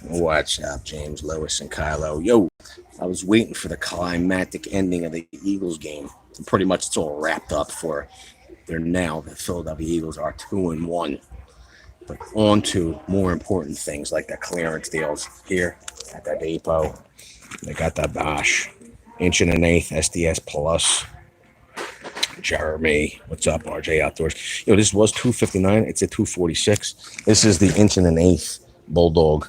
Watch out, James, Lewis, and Kylo. Yo, I was waiting for the climactic ending of the Eagles game. Pretty much it's all wrapped up for they're now the Philadelphia Eagles are 2-1. But on to more important things like the clearance deals here at the depot. They got the Bosch inch and an eighth SDS Plus. Jeremy, what's up, RJ Outdoors? This was 259. It's at 246. This is the inch and an eighth Bulldog.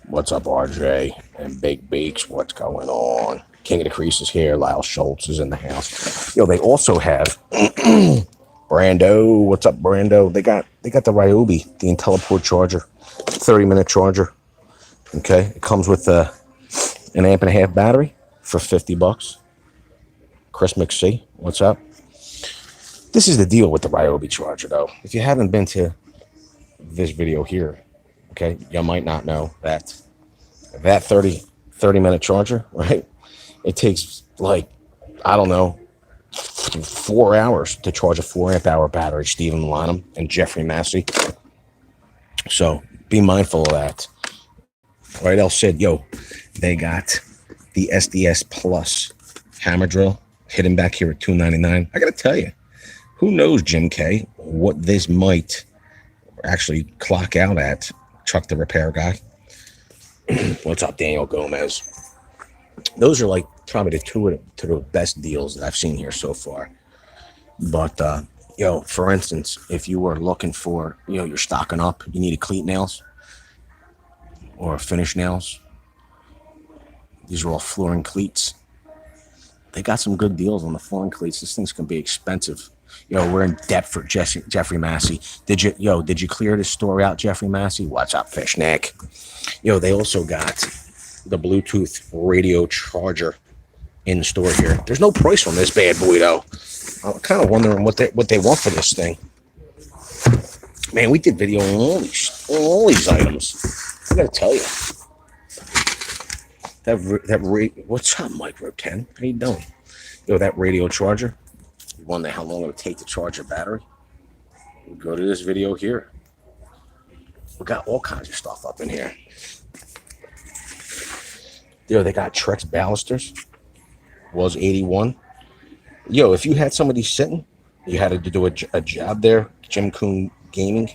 What's up, RJ? And Big Beaks, what's going on? King of the Creases here. Lyle Schultz is in the house. They also have Brando. What's up, Brando? They got the Ryobi, the IntelliPort charger, 30-minute charger. Okay, it comes with an amp and a half battery for $50. Chris McC, what's up? This is the deal with the Ryobi charger, though. If you haven't been to this video here, okay, you might not know that 30-minute charger, right? It takes like, I don't know, 4 hours to charge a 4-amp-hour battery. Stephen Lanham and Jeffrey Massey. So be mindful of that. Right, El said, they got the SDS Plus hammer drill hidden back here at $299. I gotta tell you, who knows, Jim K, what this might actually clock out at. Chuck the repair guy. What's up, Daniel Gomez? Those are like probably the two of the best deals that I've seen here so far. But for instance, if you were looking for, you're stocking up, you need a cleat nails or finish nails. These are all flooring cleats. They got some good deals on the flooring cleats. This thing's gonna be expensive. We're in debt for Jeffrey Massey. Did you clear this story out, Jeffrey Massey? What's up, Fishneck? They also got the Bluetooth radio charger in the store here. There's no price on this bad boy, though. I'm kind of wondering what they want for this thing. Man, we did video on all these items. I gotta tell you, what's up, Micro 10? How you doing? That radio charger. You wonder how long it would take to charge your battery? We go to this video here. We got all kinds of stuff up in here. They got Trex ballisters. Was 81. If you had somebody sitting, you had to do a job there. Jim Coon Gaming.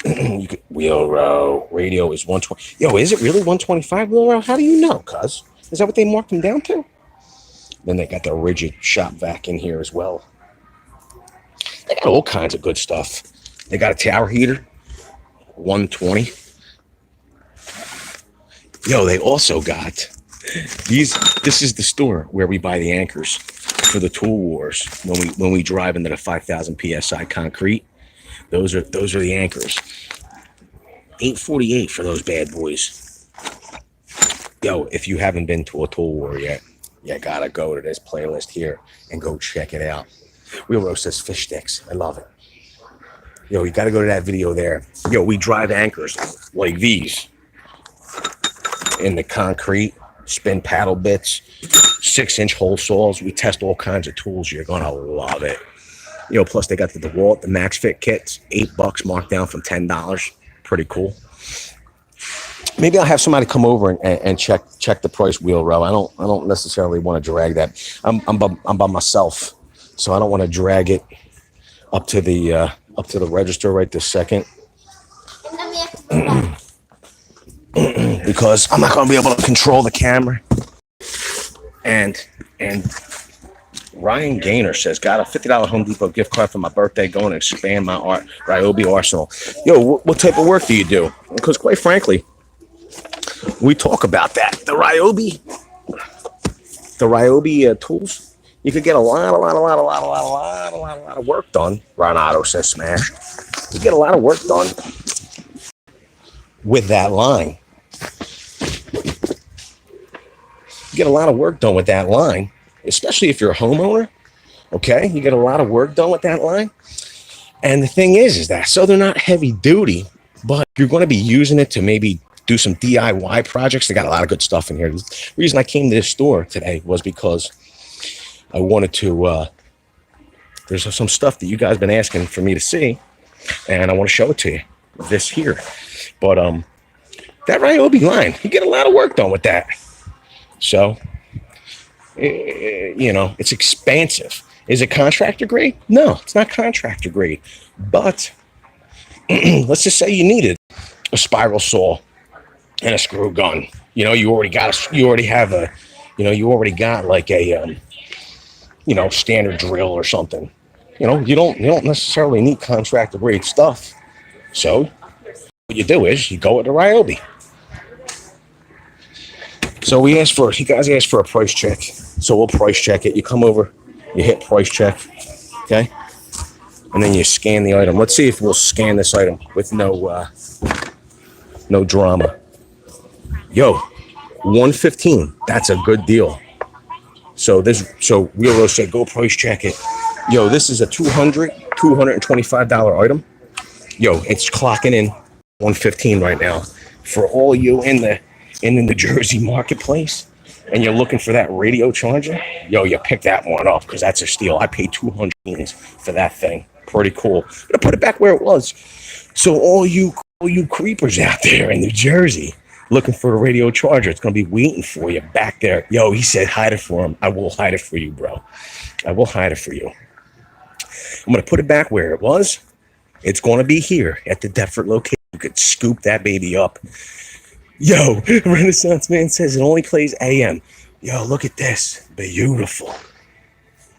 You could Wheelrow radio is 120. Is it really 125 Wheelrow? How do you know? Cuz is that what they marked them down to? Then they got the rigid shop vac in here as well. They got all kinds of good stuff. They got a tower heater, 120. They also got these. This is the store where we buy the anchors for the Tool Wars when we drive into the 5,000 psi concrete. Those are the anchors. $848 for those bad boys. If you haven't been to a Tool War yet, you gotta go to this playlist here and go check it out. Wheel Roast says fish sticks. I love it. You gotta go to that video there. We drive anchors like these in the concrete, spin paddle bits, 6-inch hole saws. We test all kinds of tools. You're gonna love it. Plus they got the DeWalt, the Max Fit kits, $8 marked down from $10. Pretty cool. Maybe I'll have somebody come over and check the price, Wheel Row. I don't necessarily want to drag that. I'm by myself, so I don't want to drag it up to the register right this second. Because I'm not going to be able to control the camera. And Ryan Gaynor says, got a $50 Home Depot gift card for my birthday, going to expand my Ryobi arsenal. What type of work do you do? Because quite frankly, we talk about that. The Ryobi tools, you could get a lot of work done. Ron Otto says smash. You get a lot of work done with that line. You get a lot of work done with that line, especially if you're a homeowner. Okay, you get a lot of work done with that line. And the thing is that so they're not heavy duty, but you're going to be using it to maybe do some DIY projects. They got a lot of good stuff in here. The reason I came to this store today was because I wanted to, there's some stuff that you guys been asking for me to see, and I want to show it to you. This here. But that Ryobi line, you get a lot of work done with that. So, it's expansive. Is it contractor grade? No, it's not contractor grade. But let's just say you needed a spiral saw and a screw gun. You already got like a standard drill or something. You don't necessarily need contractor grade stuff. So what you do is you go with the Ryobi. So you guys asked for a price check. So we'll price check it. You come over, you hit price check, okay? And then you scan the item. Let's see if we'll scan this item with no drama. Yo, $115. That's a good deal. So Wheelrow said go price check it. Yo, this is a $225 item. Yo, it's clocking in $115 right now. For all you in the New Jersey marketplace, and you're looking for that radio charger, yo, you pick that one up because that's a steal. I paid $200 for that thing. Pretty cool. But I put it back where it was. So all you creepers out there in New Jersey looking for a radio charger, it's gonna be waiting for you back there. Yo, he said hide it for him. I will hide it for you, bro. I will hide it for you. I'm gonna put it back where it was. It's gonna be here at the Deptford location. You could scoop that baby up. Yo, Renaissance Man says it only plays AM. Yo, look at this. Beautiful.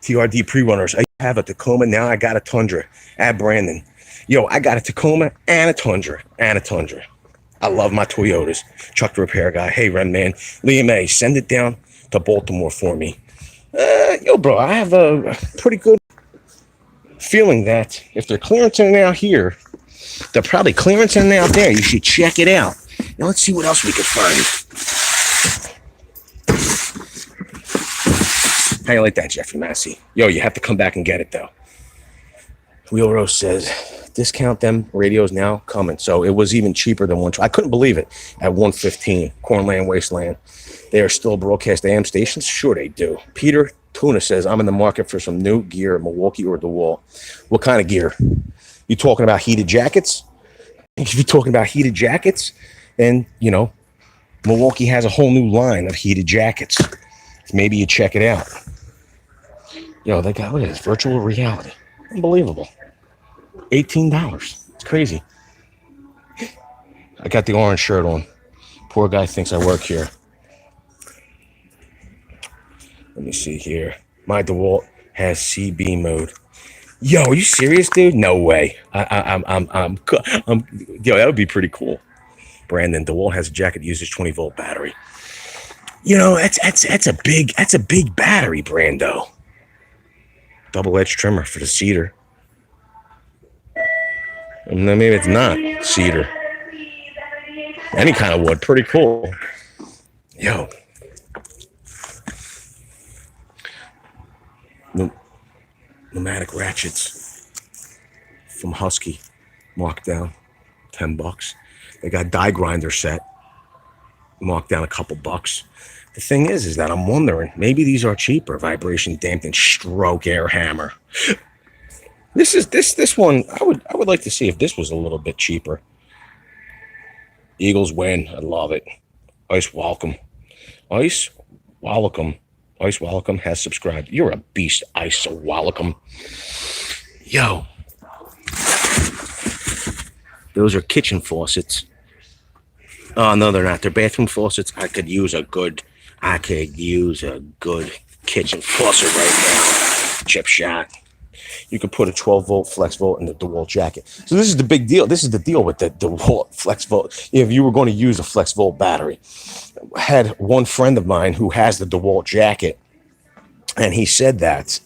TRD pre-runners. I have a Tacoma. Now I got a Tundra at Brandon. Yo, I got a Tacoma and a Tundra. I love my Toyotas. Chuck the repair guy. Hey, Ren Man. Liam A, send it down to Baltimore for me. Yo, bro, I have a pretty good feeling that if they're clearancing out here, they're probably clearancing out there. You should check it out. Now let's see what else we can find. How you like that, Jeffrey Massey? Yo, you have to come back and get it, though. Wheelrow says, discount them radios now coming. So it was even cheaper than one. I couldn't believe it at $115. Cornland Wasteland. They are still broadcast AM stations? Sure they do. Peter Tuna says, I'm in the market for some new gear, Milwaukee or DeWalt. What kind of gear? You talking about heated jackets? If you're talking about heated jackets, then, Milwaukee has a whole new line of heated jackets. Maybe you check it out. Yo, they got, look at this, virtual reality. Unbelievable. $18. It's crazy. I got the orange shirt on. Poor guy thinks I work here. Let me see here. My DeWalt has CB mode. Yo, are you serious, dude? No way. Yo, that would be pretty cool. Brandon, DeWalt has a jacket that uses 20-volt battery. That's a big battery, Brando. Double-edged trimmer for the cedar. No, maybe it's not cedar. Any kind of wood, pretty cool. Yo. Pneumatic ratchets from Husky, marked down $10. They got die grinder set, marked down a couple bucks. The thing is that I'm wondering, maybe these are cheaper. Vibration dampened stroke air hammer. This one. I would like to see if this was a little bit cheaper. Eagles win. I love it. Ice Wallacom has subscribed. You're a beast, Ice Wallacom. Yo, those are kitchen faucets. Oh no, they're not. They're bathroom faucets. I could use a good kitchen faucet right now. Chip shot. You could put a 12-volt flex volt in the DeWalt jacket. So this is the big deal. This is the deal with the DeWalt flex volt. If you were going to use a flex volt battery, I had one friend of mine who has the DeWalt jacket, and he said that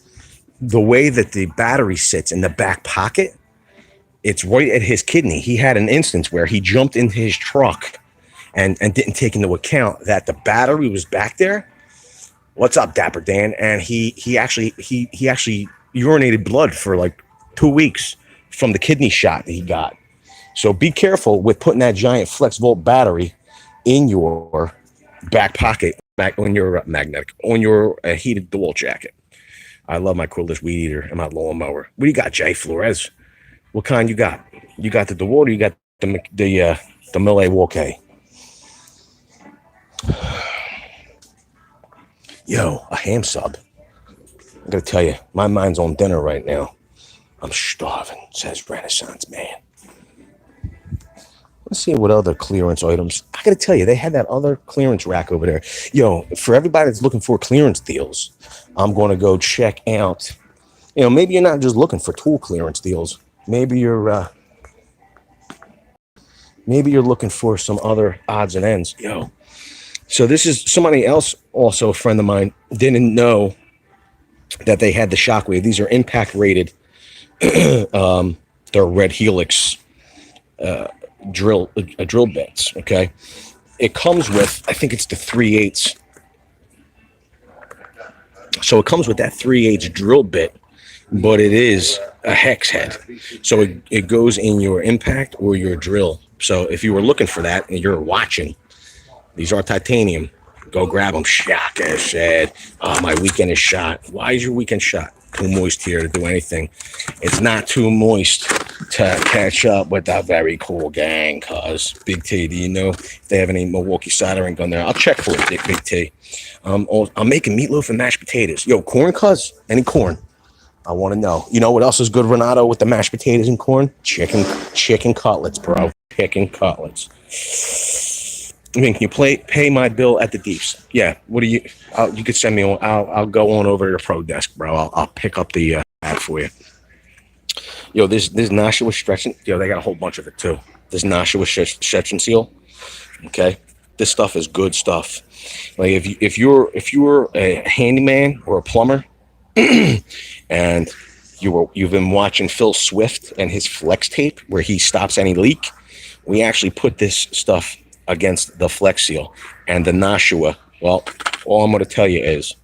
the way that the battery sits in the back pocket, it's right at his kidney. He had an instance where he jumped in his truck and didn't take into account that the battery was back there. What's up, Dapper Dan? And he actually urinated blood for like 2 weeks from the kidney shot that he got. So be careful with putting that giant flex volt battery in your back pocket on your heated DeWalt jacket. I love my cordless weed eater and my lawnmower. What do you got, Jay Flores? What kind you got? You got the DeWalt or you got the Millet Walk-A? Yo, a ham sub. I gotta tell you, my mind's on dinner right now. I'm starving, says Renaissance Man. Let's see what other clearance items. I gotta tell you, they had that other clearance rack over there. Yo, for everybody that's looking for clearance deals, I'm gonna go check out. You know, maybe you're not just looking for tool clearance deals. Maybe you're looking for some other odds and ends. Yo, so this is somebody else, also a friend of mine, didn't know that they had the Shockwave. These are impact rated. They're red helix drill bits. Okay, it comes with, I think it's the 3/8. So it comes with that 3/8 drill bit, but it is a hex head. So it goes in your impact or your drill. So if you were looking for that and you're watching, these are titanium. Go grab them. Shaka said, oh, my weekend is shot. Why is your weekend shot? Too moist here to do anything. It's not too moist to catch up with that very cool gang, cuz. Big T, do you know if they have any Milwaukee soldering gun there? I'll check for it, Big T. I'm making meatloaf and mashed potatoes. Yo, corn, cuz? Any corn? I want to know. You know what else is good, Renato, with the mashed potatoes and corn? Chicken cutlets, bro. Chicken cutlets. I mean, can you pay my bill at the Deeps? Yeah. What do you? You could send me. I'll go on over to your pro desk, bro. I'll pick up the ad for you. Yo, this Nashua stretching. Yo, they got a whole bunch of it too. This Nashua stretch and seal. Okay, this stuff is good stuff. Like if you're a handyman or a plumber, and you've been watching Phil Swift and his flex tape where he stops any leak, we actually put this stuff against the Flex Seal and the Nashua. Well, all I'm going to tell you is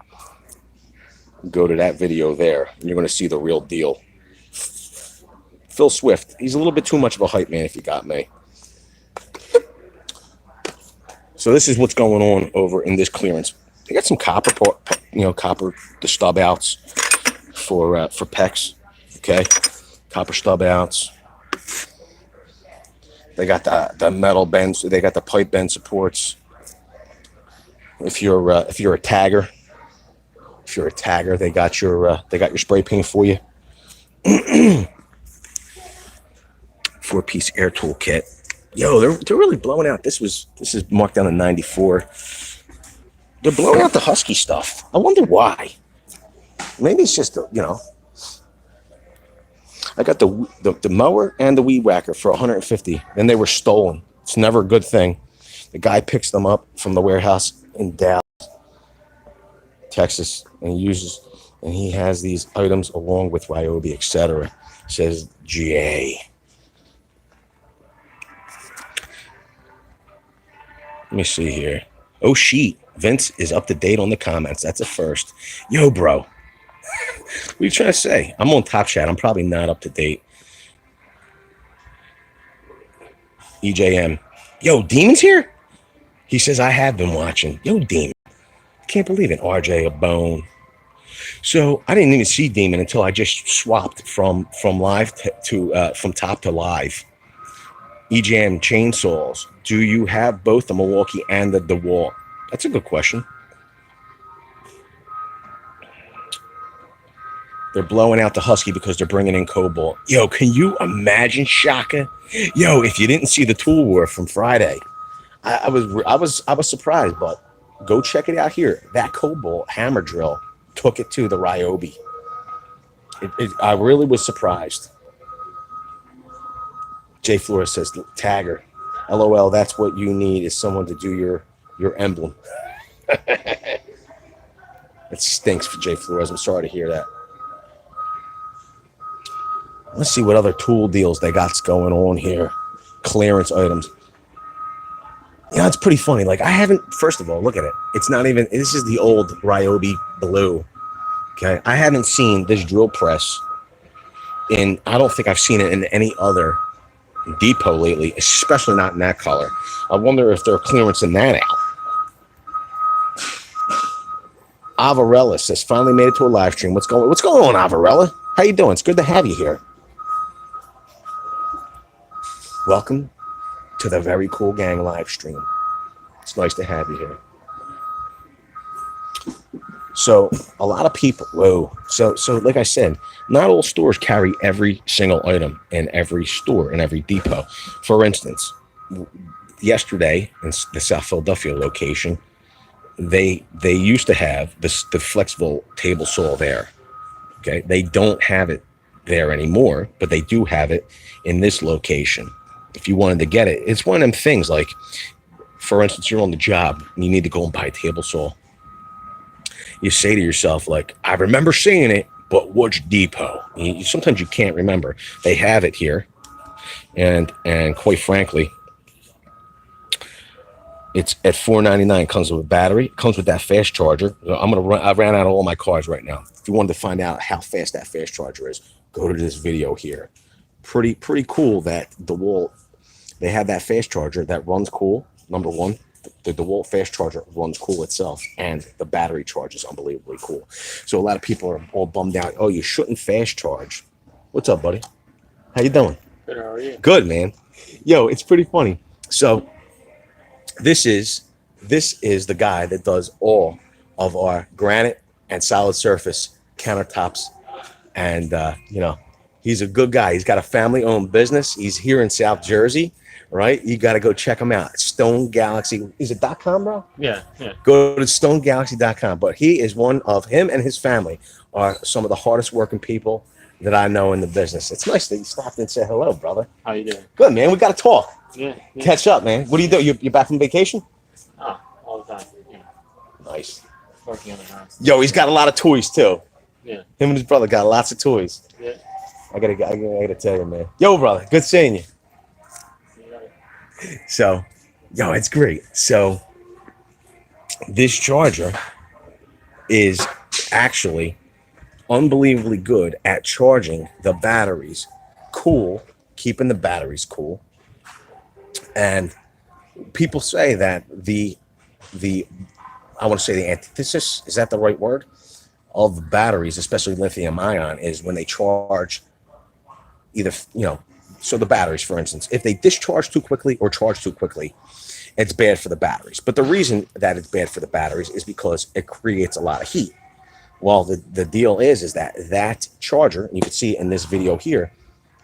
go to that video there and you're going to see the real deal. Phil Swift, he's a little bit too much of a hype man, if you got me. So this is what's going on over in this clearance. They got some copper, copper, the stub outs for PEX. Okay, copper stub outs. They got the metal bends. They got the pipe bend supports. If you're a tagger, they got your spray paint for you. 4-piece air tool kit. Yo, they're really blowing out. This is marked down to 94. They're blowing out the Husky stuff. I wonder why. Maybe it's just I got the mower and the weed whacker for $150, and they were stolen. It's never a good thing. The guy picks them up from the warehouse in Dallas, Texas, and he has these items along with Ryobi, etc. Says GA. Let me see here. Oh, sheet. Vince is up to date on the comments. That's a first. Yo, bro. What are you trying to say? I'm on Top Chat. I'm probably not up to date. EJM. Yo, Demon's here? He says, I have been watching. Yo, Demon. I can't believe it. RJ, a bone. So I didn't even see Demon until I just swapped from live from top to live. EJM chainsaws. Do you have both the Milwaukee and the DeWalt? That's a good question. They're blowing out the Husky because they're bringing in Cobalt. Yo, can you imagine, Shaka? Yo, if you didn't see the Tool War from Friday, I was surprised, but go check it out here. That Cobalt hammer drill took it to the Ryobi. I really was surprised. Jay Flores says, Tagger. LOL, that's what you need, is someone to do your emblem. It stinks for Jay Flores. I'm sorry to hear that. Let's see what other tool deals they got going on here. Clearance items. It's pretty funny. Like, I haven't, first of all, look at it. It's not even, this is the old Ryobi blue. Okay. I haven't seen this drill press I don't think I've seen it in any other depot lately, especially not in that color. I wonder if they're clearancing that out. Avarella says, finally made it to a live stream. What's going on, Avarella? How you doing? It's good to have you here. Welcome to the Very Cool Gang live stream. It's nice to have you here. So a lot of people, whoa. So like I said, not all stores carry every single item in every store, in every depot. For instance, yesterday in the South Philadelphia location, they used to have the flexible table saw there. Okay, they don't have it there anymore, but they do have it in this location. If you wanted to get it, it's one of them things like, for instance, you're on the job and you need to go and buy a table saw. You say to yourself, like, I remember seeing it, but which depot? Sometimes you can't remember. They have it here, and quite frankly, it's at $4.99. Comes with a battery. Comes with that fast charger. I ran out of all my cars right now. If you wanted to find out how fast that fast charger is, go to this video here. Pretty cool that DeWalt, they have that fast charger that runs cool. Number one, the DeWalt fast charger runs cool itself, and the battery charge is unbelievably cool. So a lot of people are all bummed out. Oh, you shouldn't fast charge. What's up, buddy? How you doing? Good, how are you? Good, man. Yo, it's pretty funny. So this is the guy that does all of our granite and solid surface countertops, and he's a good guy. He's got a family-owned business. He's here in South Jersey, right? You got to go check him out. Stone Galaxy. Is it .com, bro? Yeah. Go to stonegalaxy.com. But him and his family are some of the hardest working people that I know in the business. It's nice that you stopped and said hello, brother. How you doing? Good, man. We got to talk. Yeah. Catch up, man. What do you do? You back from vacation? Oh, all the time. Yeah. Nice. Working on the house. Yo, he's got a lot of toys too. Yeah. Him and his brother got lots of toys. Yeah. I gotta tell you, man. Yo, brother, good seeing you. So, yo, it's great. So, this charger is actually unbelievably good at charging the batteries, cool, keeping the batteries cool. And people say that the I want to say the antithesis, is that the right word, of batteries, especially lithium ion, is when they charge either, so the batteries, for instance, if they discharge too quickly or charge too quickly, it's bad for the batteries. But the reason that it's bad for the batteries is because it creates a lot of heat. Well, the deal is that charger, and you can see in this video here,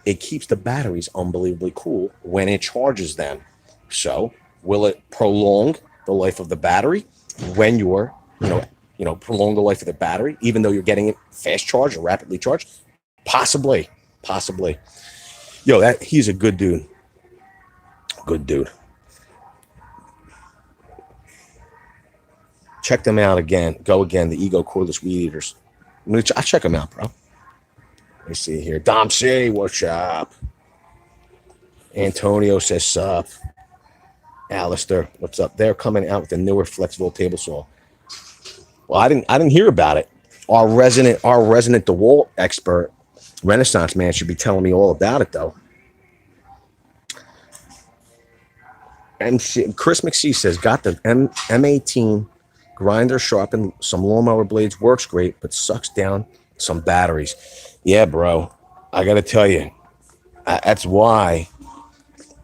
it keeps the batteries unbelievably cool when it charges them. So will it prolong the life of the battery when you're, prolong the life of the battery, even though you're getting it fast charged or rapidly charged? Possibly. Yo, he's a good dude. Good dude. Check them out again. The Ego Cordless Weed Eaters. I'll check them out, bro. Let me see here. Dom C, what's up? Antonio says sup. Alistair, what's up? They're coming out with a newer flexible table saw. Well, I didn't hear about it. Our resident DeWalt expert, Renaissance man, should be telling me all about it though. And Chris McSee says, got the M18 grinder, sharpened some lawnmower blades, works great, but sucks down some batteries. Yeah, bro, I gotta tell you, that's why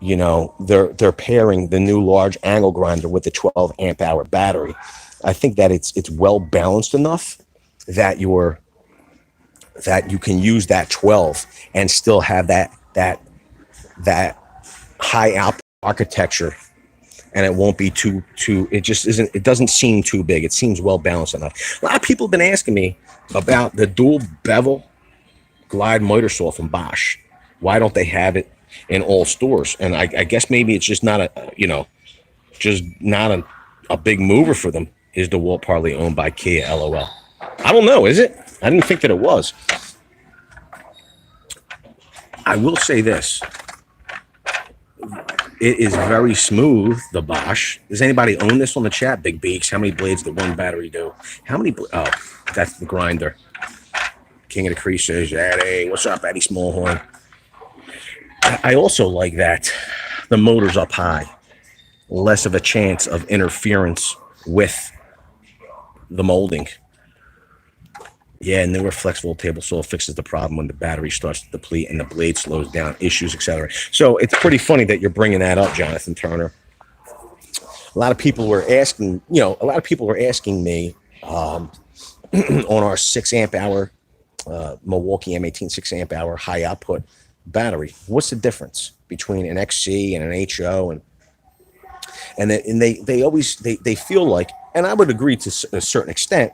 they're pairing the new large angle grinder with the 12 amp hour battery. I think that it's well balanced enough that you can use that 12 and still have that high output architecture, and it won't be too it doesn't seem too big. It seems well balanced enough. A lot of people have been asking me about the dual bevel glide miter saw from Bosch. Why don't they have it in all stores? And I guess maybe it's just not a big mover for them. Is DeWalt partly owned by Kia? LOL. I don't know. Is it? I didn't think that it was. I will say this. It is very smooth, the Bosch. Does anybody own this on the chat? Big Beaks. How many blades did one battery do? How many? Oh, that's the grinder. King of the Crease says, Eddie, what's up, Eddie Smallhorn? I also like that the motor's up high. Less of a chance of interference with the molding. Yeah, newer flexible table saw fixes the problem when the battery starts to deplete and the blade slows down, issues, etc. So it's pretty funny that you're bringing that up, Jonathan Turner. A lot of people were asking me on our 6 amp hour Milwaukee M18 6 amp hour high output battery. What's the difference between an XC and an HO? And they always they feel like, and I would agree to a certain extent,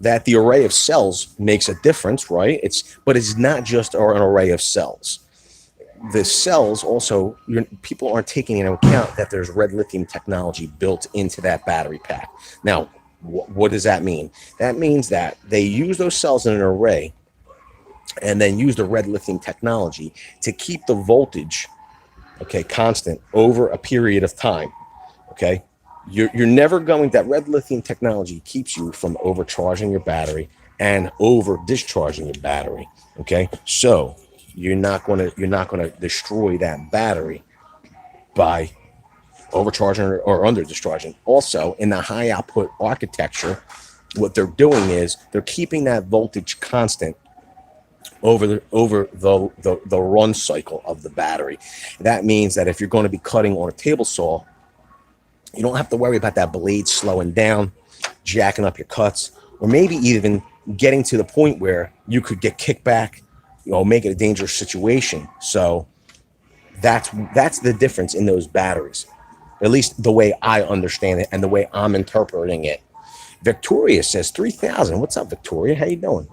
that the array of cells makes a difference, right? But it's not just an array of cells. The cells also, people aren't taking into account that there's red lithium technology built into that battery pack. Now, what does that mean? That means that they use those cells in an array and then use the red lithium technology to keep the voltage, okay, constant over a period of time. Okay, you're never going. That red lithium technology keeps you from overcharging your battery and over discharging your battery. Okay, so you're not gonna destroy that battery by overcharging or under discharging. Also, in the high output architecture, what they're doing is they're keeping that voltage constant over the run cycle of the battery. That means that if you're going to be cutting on a table saw, you don't have to worry about that blade slowing down, jacking up your cuts, or maybe even getting to the point where you could get kicked back, make it a dangerous situation. So that's the difference in those batteries, at least the way I understand it and the way I'm interpreting it. Victoria says 3,000. What's up, Victoria? How you doing?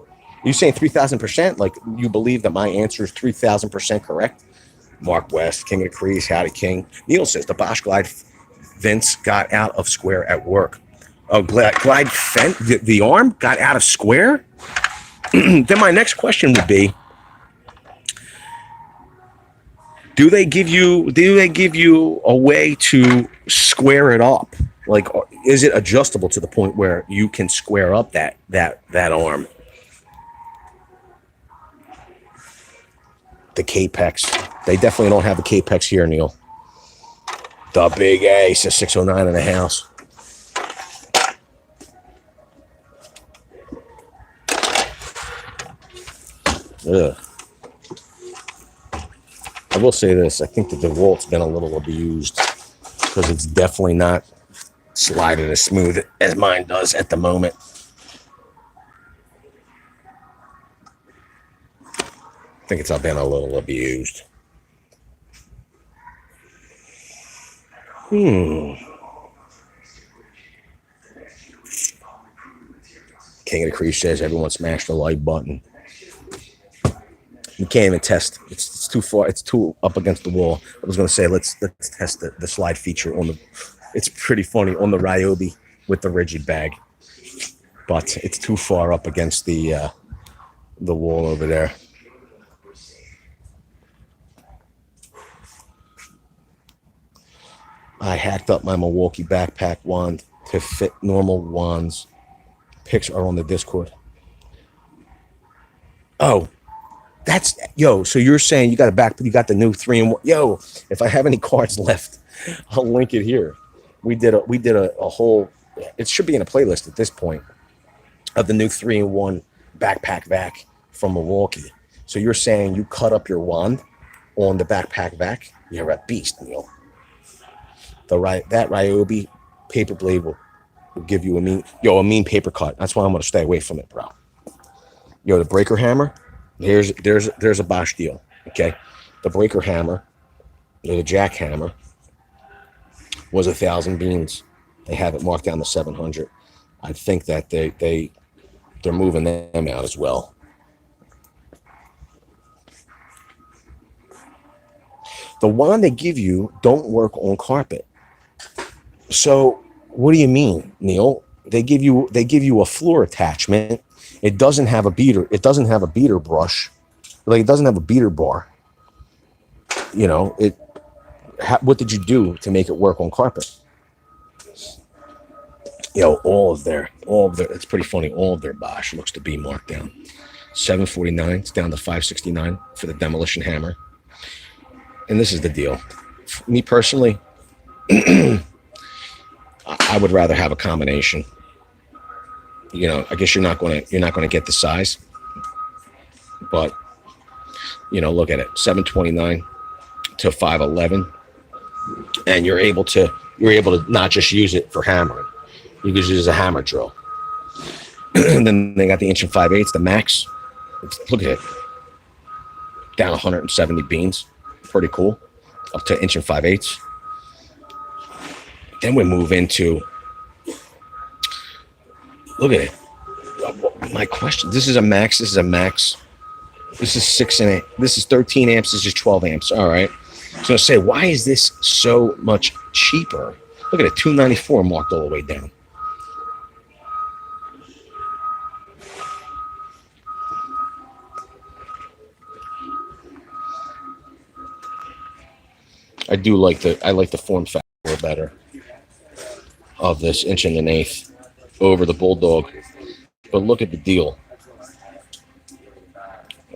You saying 3,000%? Like you believe that my answer is 3,000% correct? Mark West, King of the Crease, Howdy King. Neil says the Bosch Glide Vince got out of square at work. Oh, Glide Fent, the arm got out of square? Then my next question would be, do they give you a way to square it up? Like, is it adjustable to the point where you can square up that arm? The Capex. They definitely don't have the Capex here, Neil. The big A says 609 in the house. Ugh. I will say this. I think the DeWalt's been a little abused because it's definitely not sliding as smooth as mine does at the moment. I think it's been a little abused. King of the Crease says everyone smashed the like button. You can't even test. It's too far. It's too up against the wall. I was going to say let's test the slide feature on the. It's pretty funny on the Ryobi with the rigid bag, but it's too far up against the wall over there. I hacked up my Milwaukee backpack wand to fit normal wands. Pics are on the Discord. Oh, that's so you're saying you got the new 3-in-1. Yo, if I have any cards left, I'll link it here. We did a whole, it should be in a playlist at this point, of the new 3-in-1 backpack vac from Milwaukee. So you're saying you cut up your wand on the backpack vac? You're a beast, Neil. That Ryobi paper blade will give you a mean paper cut. That's why I'm gonna stay away from it, bro. The breaker hammer. There's a Bosch deal. Okay, the breaker hammer, the jackhammer, was 1,000 beans. They have it marked down to 700. I think that they're moving them out as well. The wand they give you don't work on carpet. So what do you mean, Neil? They give you a floor attachment. It doesn't have a beater. It doesn't have a beater brush. Like it doesn't have a beater bar. What did you do to make it work on carpet? All of their, it's pretty funny. All of their Bosch looks to be marked down. 749. It's down to 569 for the demolition hammer. And this is the deal. Me personally, I would rather have a combination. I guess you're not going to get the size, but look at it, 729 to 511, and you're able to not just use it for hammering. You can use it as a hammer drill. And then they got the inch and 5/8, the max. Look at it, down 170 beans, pretty cool, up to inch and 5/8. Then we move into, look at it. My question: this is a max. This is a max. This is 6 and 8. This is 13 amps. This is 12 amps. All right. So I say, why is this so much cheaper? Look at it, 294 marked all the way down. I like the form factor better of this inch and an eighth over the Bulldog. But look at the deal.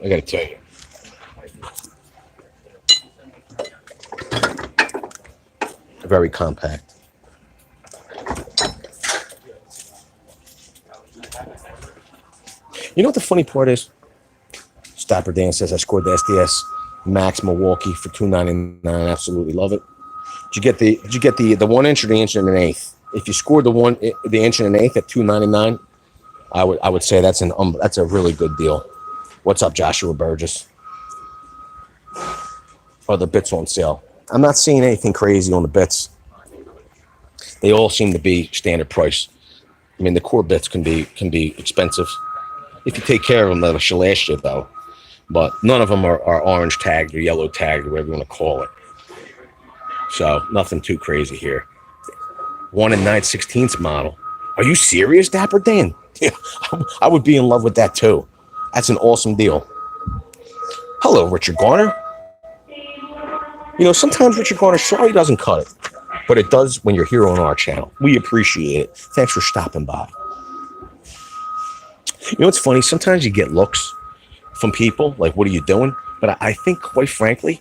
I gotta tell you. Very compact. You know what the funny part is? Stopper Dan says I scored the SDS Max Milwaukee for $2.99. Absolutely love it. Did you get the 1 inch or the inch and an eighth? If you scored the inch and an eighth at $2.99, I would say that's a really good deal. What's up, Joshua Burgess? Are the bits on sale? I'm not seeing anything crazy on the bits. They all seem to be standard price. I mean, the core bits can be expensive if you take care of them. That'll last you though. But none of them are orange tagged or yellow tagged or whatever you want to call it. So nothing too crazy here. 1 9/16 model. Are you serious, Dapper Dan? Yeah, I would be in love with that too. That's an awesome deal. Hello, Richard Garner. You know, sometimes Richard Garner, sorry, doesn't cut it, but it does when you're here on our channel. We appreciate it. Thanks for stopping by. You know what's funny? Sometimes you get looks from people like, what are you doing? But I think, quite frankly,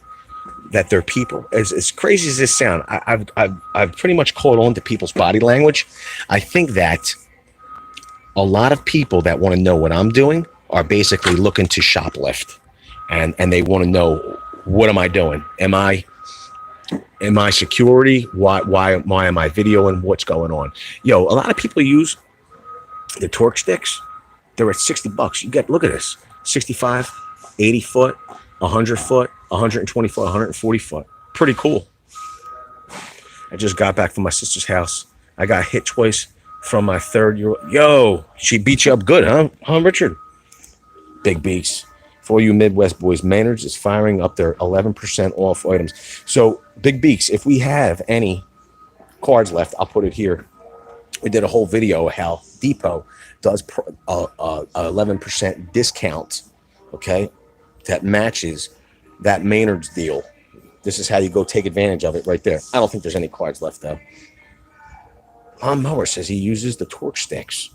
that they're people. As crazy as this sounds, I've pretty much caught on to people's body language. I think that a lot of people that want to know what I'm doing are basically looking to shoplift, and they want to know, what am I doing? Am I security? Why am I videoing? What's going on? Yo, a lot of people use the torque sticks. They're at $60. You get, look at this, 65, 80 foot, 100 foot, 120 foot, 140 foot. Pretty cool. I just got back from my sister's house. I got hit twice from my 3rd-year-old. Yo, she beat you up good, huh, Richard? Big beaks. For you Midwest boys, Maynard's is firing up their 11% off items. So, Big Beaks, if we have any cards left, I'll put it here. We did a whole video how Depot does 11% discount, okay, that matches that Maynard's deal. This is how you go take advantage of it right there. I don't think there's any cards left, though. Mower says he uses the torque sticks.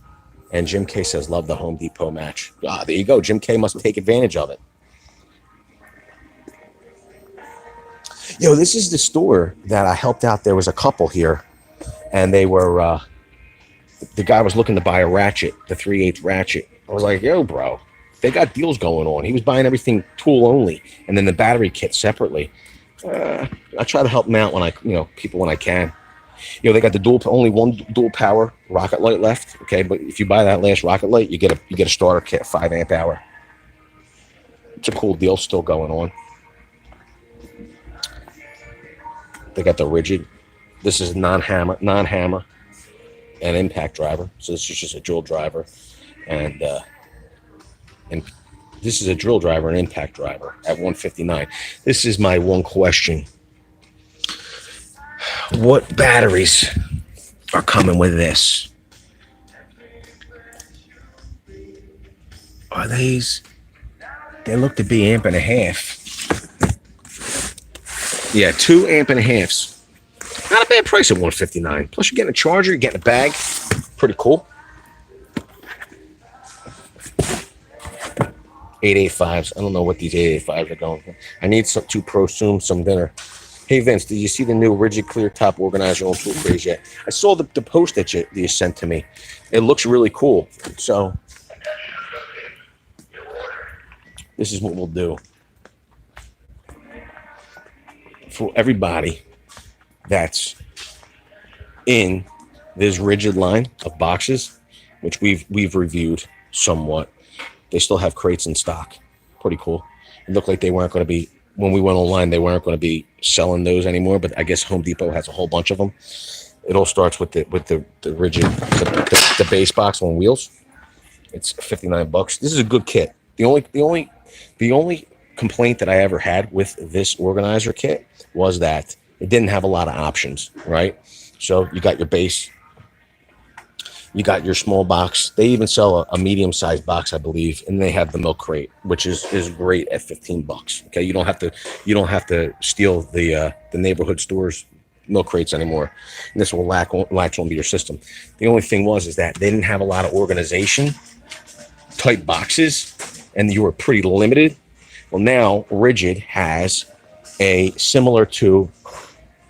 And Jim K says, love the Home Depot match. Ah, there you go. Jim K must take advantage of it. Yo, this is the store that I helped out. There was a couple here, and they were, the guy was looking to buy a ratchet, the 3/8 ratchet. I was like, yo, bro, they got deals going on. He was buying everything tool only, and then the battery kit separately. I try to help them out when people when I can. You know, they got the only one dual power rocket light left. Okay, but if you buy that last rocket light, you get a starter kit, 5 amp hour. It's a cool deal still going on. They got the rigid. This is non-hammer, and impact driver. So this is just a drill driver, and this is a drill driver and impact driver at $159. This is my one question. What batteries are coming with this? Are these? They look to be 1.5 amp. Yeah, 2 1.5 amps. Not a bad price at $159. Plus, you're getting a charger, you're getting a bag. Pretty cool. 885s. I don't know what these 885s are going for. I need to prosume some dinner. Hey Vince, did you see the new rigid clear top organizer on Tool Craze yet? I saw the post that you sent to me. It looks really cool. So this is what we'll do. For everybody that's in this rigid line of boxes, which we've reviewed somewhat. They still have crates in stock. Pretty cool. It looked like they weren't going to be, when we went online, they weren't going to be selling those anymore, but I guess Home Depot has a whole bunch of them. It all starts with the rigid, the base box on wheels. It's $59. This is a good kit. The only complaint that I ever had with this organizer kit was that it didn't have a lot of options, right? So you got your base, you got your small box. They even sell a medium-sized box, I believe, and they have the milk crate, which is great at $15. Okay, you don't have to steal the neighborhood stores milk crates anymore. And this will latch onto your system. The only thing is that they didn't have a lot of organization type boxes, and you were pretty limited. Well, now Rigid has a similar to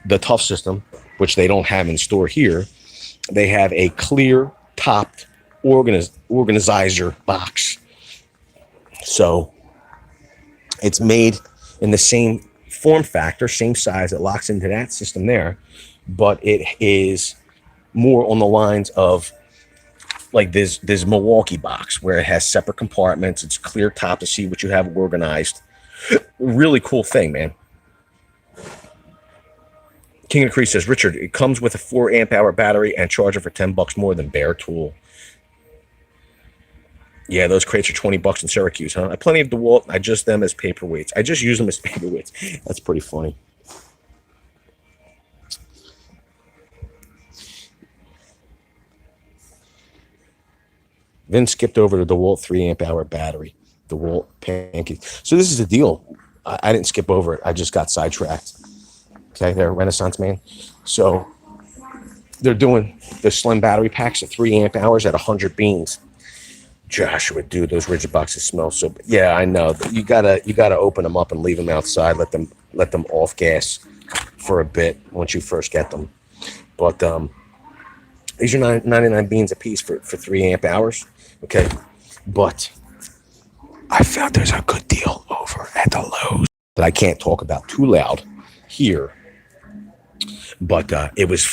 the Tough system, which they don't have in store here. They have a clear topped organizer box. So it's made in the same form factor, same size. It locks into that system there, but it is more on the lines of like this Milwaukee box where it has separate compartments. It's clear top to see what you have organized. Really cool thing, man. King of the Crease says, Richard, it comes with a 4 amp hour battery and charger for $10 more than Bare Tool. Yeah, those crates are $20 in Syracuse, huh? I have plenty of DeWalt. I just them as paperweights. I just use them as paperweights. That's pretty funny. Then skipped over to the DeWalt 3 amp hour battery. DeWalt pancakes. So this is the deal. I didn't skip over it. I just got sidetracked. Okay, they're Renaissance man. So they're doing the slim battery packs of 3 amp hours at 100 beans. Joshua, dude, those rigid boxes smell so. Yeah, I know. You gotta open them up and leave them outside. Let them off gas for a bit once you first get them. But these are 99 beans a piece for 3 amp hours. Okay, but I found there's a good deal over at the Lowe's that I can't talk about too loud here. But it was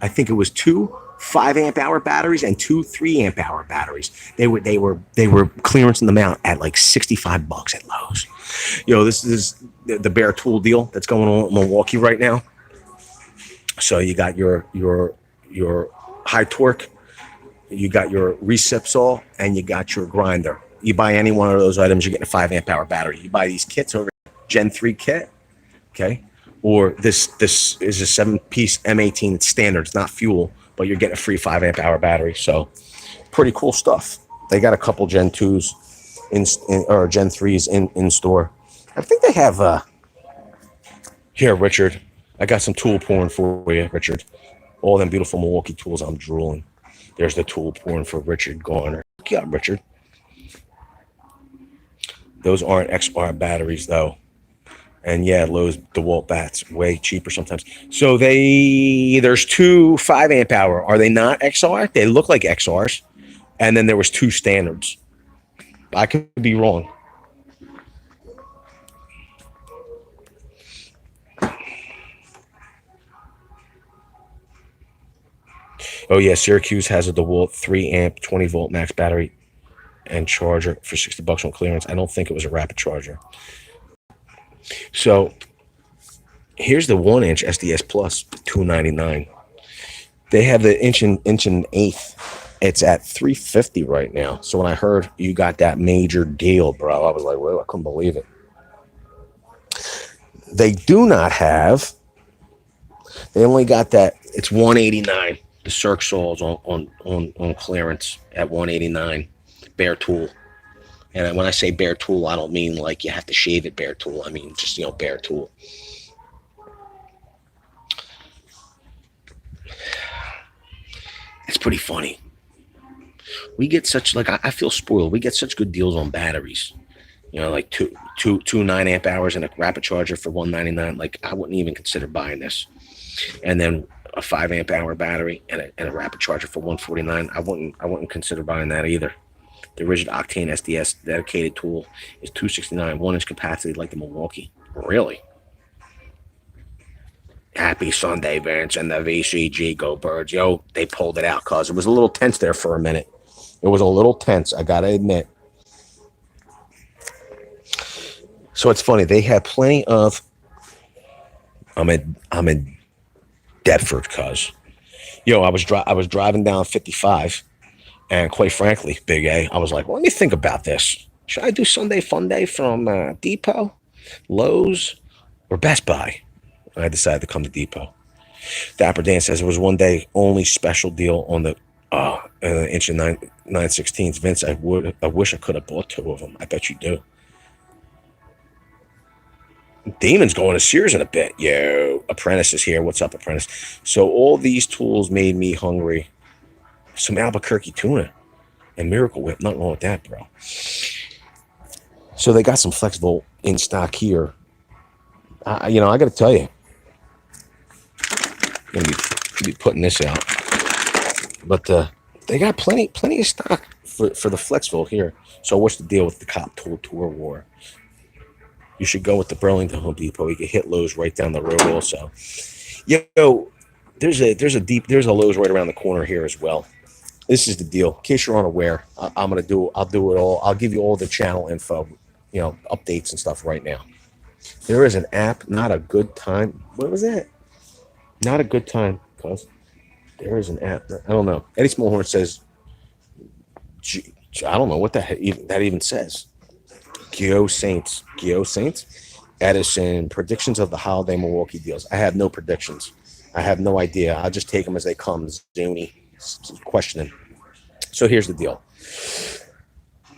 I think it was 2 5 amp hour batteries and 2 3 amp hour batteries. They were clearancing them out at like $65 at Lowe's. This is the Bare Tool deal that's going on in Milwaukee right now. So you got your high torque, you got your recip saw, and you got your grinder. You buy any one of those items, you're getting a 5 amp hour battery. You buy these kits over Gen 3 kit, okay? Or this is a 7-piece M18. It's standard. It's not fuel, but you're getting a free 5 amp hour battery. So pretty cool stuff. They got a couple Gen 2s or Gen 3s in store. I think they have here, Richard. I got some tool porn for you, Richard. All them beautiful Milwaukee tools. I'm drooling. There's the tool porn for Richard Garner. Yeah, Richard. Those aren't XR batteries though. And yeah, Lowe's DeWalt bats way cheaper sometimes. So there's 2 5 amp hour. Are they not XR? They look like XRs. And then there was 2 standards. I could be wrong. Oh yeah, Syracuse has a DeWalt 3 amp 20 volt max battery and charger for $60 on clearance. I don't think it was a rapid charger. So here's the 1-inch SDS Plus, $299. They have the inch and eighth. It's at $350 right now. So when I heard you got that major deal, bro, I was like, well, I couldn't believe it. They do not have. They only got that. It's $189. The Circ saws on clearance at $189. Bare Tool. And when I say Bare Tool, I don't mean like you have to shave it Bare Tool. I mean just, Bare Tool. It's pretty funny. We get such, like, I feel spoiled. We get such good deals on batteries. Like two 9 amp hours and a rapid charger for $199. Like, I wouldn't even consider buying this. And then a 5 amp hour battery and a rapid charger for $149. I wouldn't consider buying that either. The rigid octane SDS dedicated tool is $269, 1-inch capacity like the Milwaukee. Really? Happy Sunday, Vince, and the VCG Go Birds. Yo, they pulled it out, cuz it was a little tense there for a minute. It was a little tense, I gotta admit. So it's funny, they had plenty of I'm in Deptford, cuz. Yo, I was driving down 55, and quite frankly, Big A, I was like, well, let me think about this. Should I do Sunday Funday from Depot, Lowe's, or Best Buy? And I decided to come to Depot. Dapper Dan says it was one day only special deal on the inch and 9/16. Vince, I wish I could have bought two of them. I bet you do. Damon's going to Sears in a bit. Yo, Apprentice is here. What's up, Apprentice? So all these tools made me hungry. Some Albuquerque tuna and Miracle Whip. Nothing wrong with that, bro. So they got some Flexible in stock here. I got to tell you, I'm gonna be putting this out, but they got plenty of stock for the Flexville here. So what's the deal with the Cop Tool Tour War? You should go with the Burlington Home Depot. You can hit Lowe's right down the road also. Yo, there's a Lowe's right around the corner here as well. This is the deal. In case you're unaware, I'll do it all. I'll give you all the channel info, updates and stuff right now. There is an app, not a good time. What was that? Not a good time, cuz there is an app. I don't know. Eddie Smallhorn says, I don't know what that even says. Geo Saints. Edison, predictions of the holiday Milwaukee deals. I have no predictions. I have no idea. I'll just take them as they come. Zuni questioning. So here's the deal.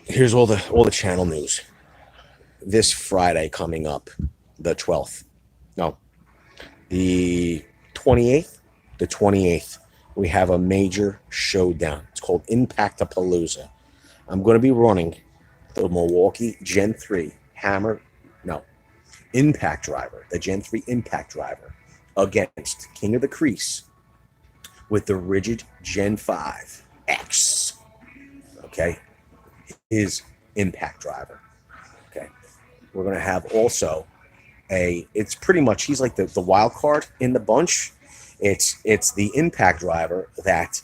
Here's all the channel news. This Friday coming up, the 12th. No, the 28th, we have a major showdown. It's called Impact-a-Palooza. I'm going to be running the Milwaukee Gen 3 Impact Driver, the Gen 3 Impact Driver, against King of the Crease with the Rigid Gen 5 X. Okay? His Impact Driver. Okay? We're going to have also it's pretty much, he's like the wild card in the bunch. It's the Impact Driver that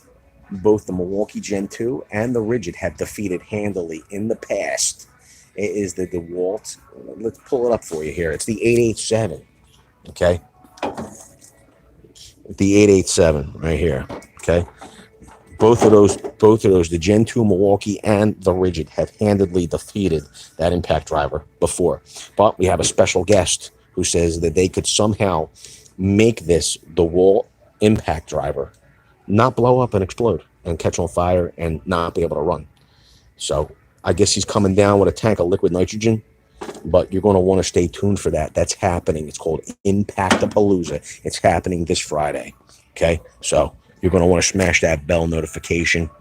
both the Milwaukee Gen 2 and the Rigid have defeated handily in the past. It is the DeWalt. Let's pull it up for you here. It's the 887. Okay? The 887 right here. Okay? Both of those, the Gen 2 Milwaukee and the Rigid have handedly defeated that Impact Driver before. But we have a special guest who says that they could somehow make this DeWalt Impact Driver not blow up and explode and catch on fire and not be able to run. So I guess he's coming down with a tank of liquid nitrogen, but you're going to want to stay tuned for that. That's happening. It's called Impact-a-Palooza. It's happening this Friday. Okay? So you're going to want to smash that bell notification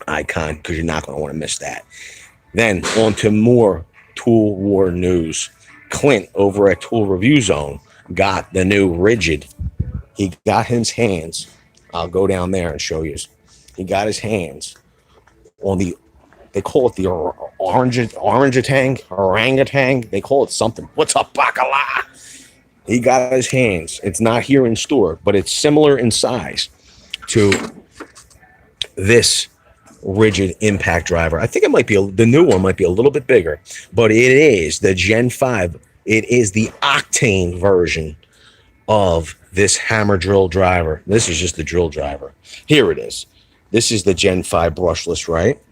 icon because you're not going to want to miss that. Then on to more Tool War news. Clint over at Tool Review Zone got the new Rigid. He got his hands. I'll go down there and show you. He got his hands on they call it the orangutan. They call it something. What's up, Bacala? He got his hands. It's not here in store, but it's similar in size to this Rigid Impact Driver. I think it might be the new one might be a little bit bigger, but it is the Gen 5. It is the Octane version of this hammer drill driver. This is just the drill driver. Here it is. This is the Gen 5 brushless, right?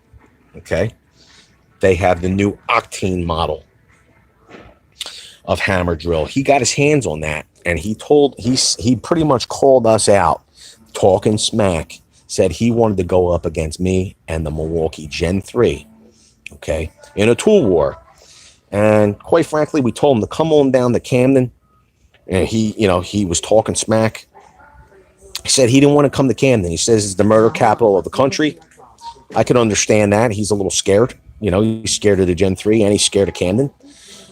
Okay. They have the new Octane model of hammer drill. He got his hands on that, and he pretty much called us out, talking smack, said he wanted to go up against me and the Milwaukee Gen 3, okay, in a tool war. And quite frankly, we told him to come on down to Camden, and he was talking smack. He said he didn't want to come to Camden. He says it's the murder capital of the country. I could understand that. He's a little scared. He's scared of the Gen 3 and he's scared of Camden.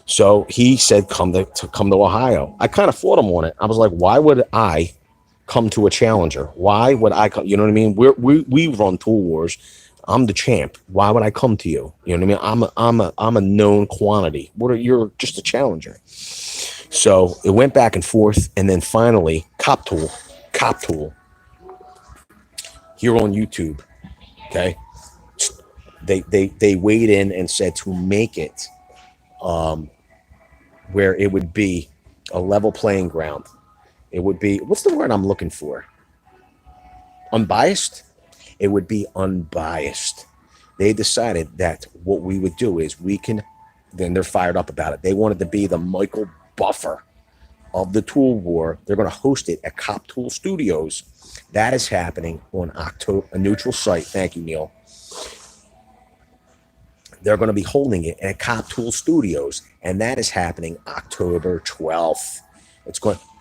So he said, come to Ohio. I kind of fought him on it. I was like, why would I come to a challenger? Why would I come? You know what I mean? We run tool wars. I'm the champ. Why would I come to you? You know what I mean? I'm a known quantity. You're just a challenger. So it went back and forth, and then finally, Cop Tool, here on YouTube, okay, they weighed in and said to make it where it would be a level playing ground. It would be, what's the word I'm looking for? Unbiased? It would be unbiased. They decided that what we would do is then they're fired up about it. They wanted to be the Michael Buffer of the Tool War. They're going to host it at Cop Tool Studios. That is happening on a neutral site. Thank you, Neil. They're going to be holding it at Cop Tool Studios, and that is happening October 12th.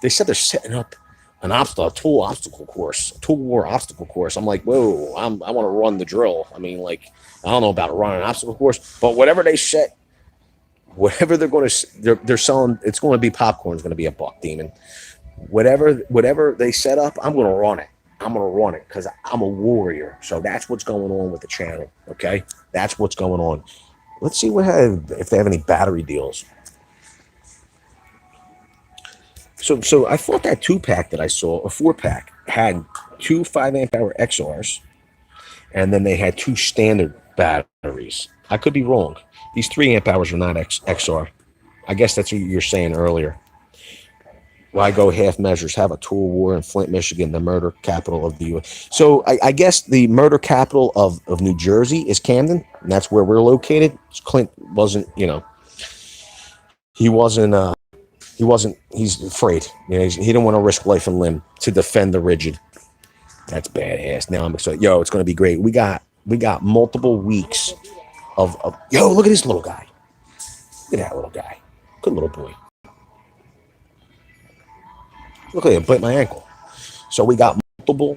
They said they're setting up a tool obstacle course, a Tool War obstacle course. I'm like, whoa, I want to run the drill. I mean, like, I don't know about running an obstacle course, but whatever they set, whatever they're selling, it's going to be popcorn. It's going to be a buck, demon. Whatever they set up, I'm going to run it. I'm going to run it because I'm a warrior. So that's what's going on with the channel. Okay, that's what's going on. Let's see if they have any battery deals. So I thought that 2-pack that I saw, a 4-pack, had 2 5-amp-hour XRs, and then they had 2 standard batteries. I could be wrong. These 3-amp-hours are not XR. I guess that's what you were saying earlier. Why go half measures? Have a Tool War in Flint, Michigan, the murder capital of the U.S. So I guess the murder capital of New Jersey is Camden, and that's where we're located. Clint wasn't, he's afraid. He didn't want to risk life and limb to defend the rigid. That's badass. Now I'm excited. Yo, it's going to be great. We got multiple weeks of yo, look at this little guy. Look at that little guy. Good little boy. Look at him, bite my ankle. So we got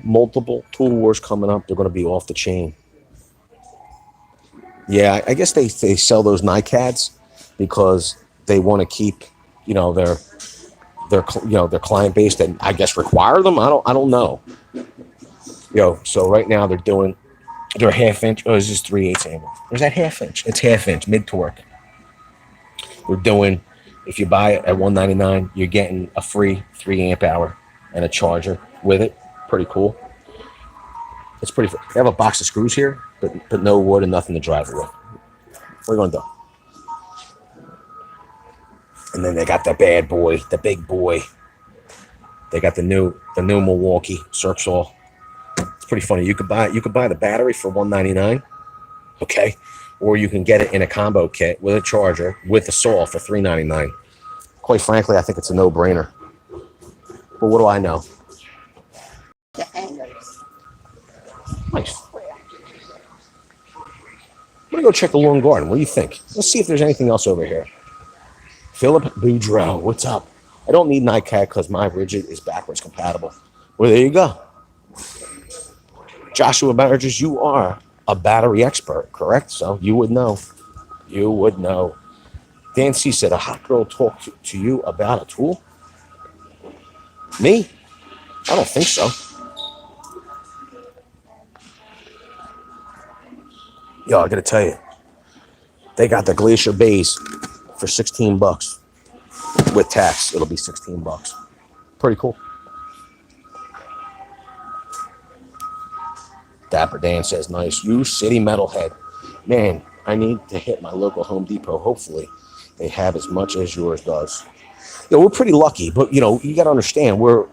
multiple Tool Wars coming up. They're going to be off the chain. Yeah, I guess they sell those NICADs because they want to keep, their client base that I guess require them. I don't know. So right now they're half-inch. Oh, is this 3/8 angle? Or is that half-inch? It's half-inch, mid-torque. We're doing, if you buy it at $199, you're getting a free 3-amp-hour and a charger with it. Pretty cool. It's pretty. They have a box of screws here, but no wood and nothing to drive it with. What are you gonna do? And then they got the bad boy, the big boy. They got the new Milwaukee Circ Saw. It's pretty funny. You could buy the battery for $199, okay, or you can get it in a combo kit with a charger with the saw for $399. Quite frankly, I think it's a no-brainer. But what do I know? The anglers. Nice. I'm gonna go check the lawn garden. What do you think? Let's see if there's anything else over here. Philip Boudreau, what's up? I don't need NICAD because my rigid is backwards compatible. Well, there you go. Joshua Burgess, you are a battery expert, correct? So you would know. You would know. Dan C said, a hot girl talked to you about a tool? Me? I don't think so. Yo, I gotta tell you, they got the Glacier Bays for $16 with tax. It'll be $16. Pretty cool. Dapper Dan says, nice. You city metalhead. Man, I need to hit my local Home Depot. Hopefully they have as much as yours does. We're pretty lucky, but you got to understand we're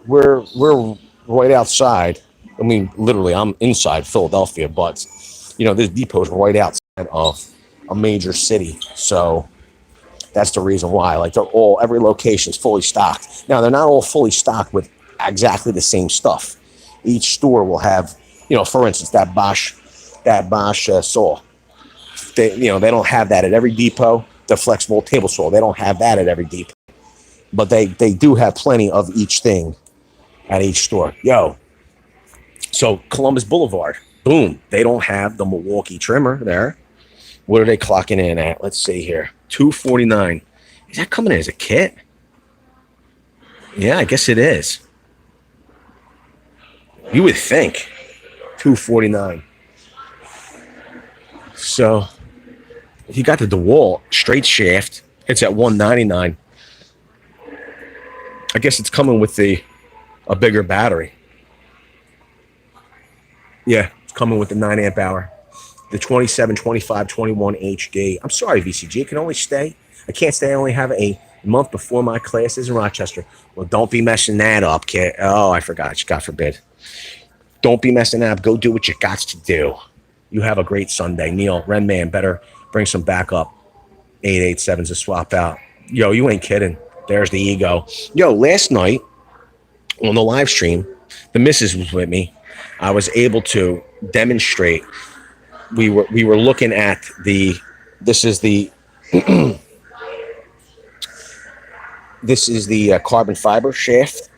right outside. I mean, literally, I'm inside Philadelphia, but this depot is right outside of a major city, so that's the reason why. Like every location is fully stocked. Now they're not all fully stocked with exactly the same stuff. Each store will have, for instance, that Bosch saw. They don't have that at every depot. The flexible table saw, they don't have that at every depot. But they do have plenty of each thing at each store. So Columbus Boulevard, boom. They don't have the Milwaukee trimmer there. What are they clocking in at? Let's see here. $249. Is that coming in as a kit? Yeah, I guess it is. You would think. $249. So if you got the DeWalt straight shaft, it's at $199. I guess it's coming with a bigger battery. Yeah, it's coming with the 9 amp hour. The 27, 25, 21 HD. I'm sorry, VCG. I can't stay. I only have a month before my classes in Rochester. Well, don't be messing that up, kid. Oh, I forgot. God forbid. Don't be messing that up. Go do what you got to do. You have a great Sunday. Neil, Ren Man, better bring some backup 887s to swap out. Yo, you ain't kidding. There's the ego. Yo, last night on the live stream, the missus was with me. I was able to demonstrate. We were looking at this is the carbon fiber shaft.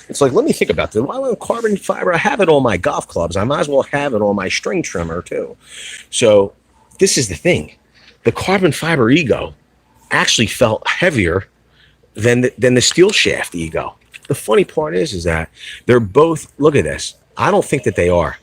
It's like, let me think about this. Why would carbon fiber? I have it on my golf clubs. I might as well have it on my string trimmer too. So this is the thing. The carbon fiber ego actually felt heavier than the steel shaft ego. The funny part is that they're both, look at this. I don't think that they are.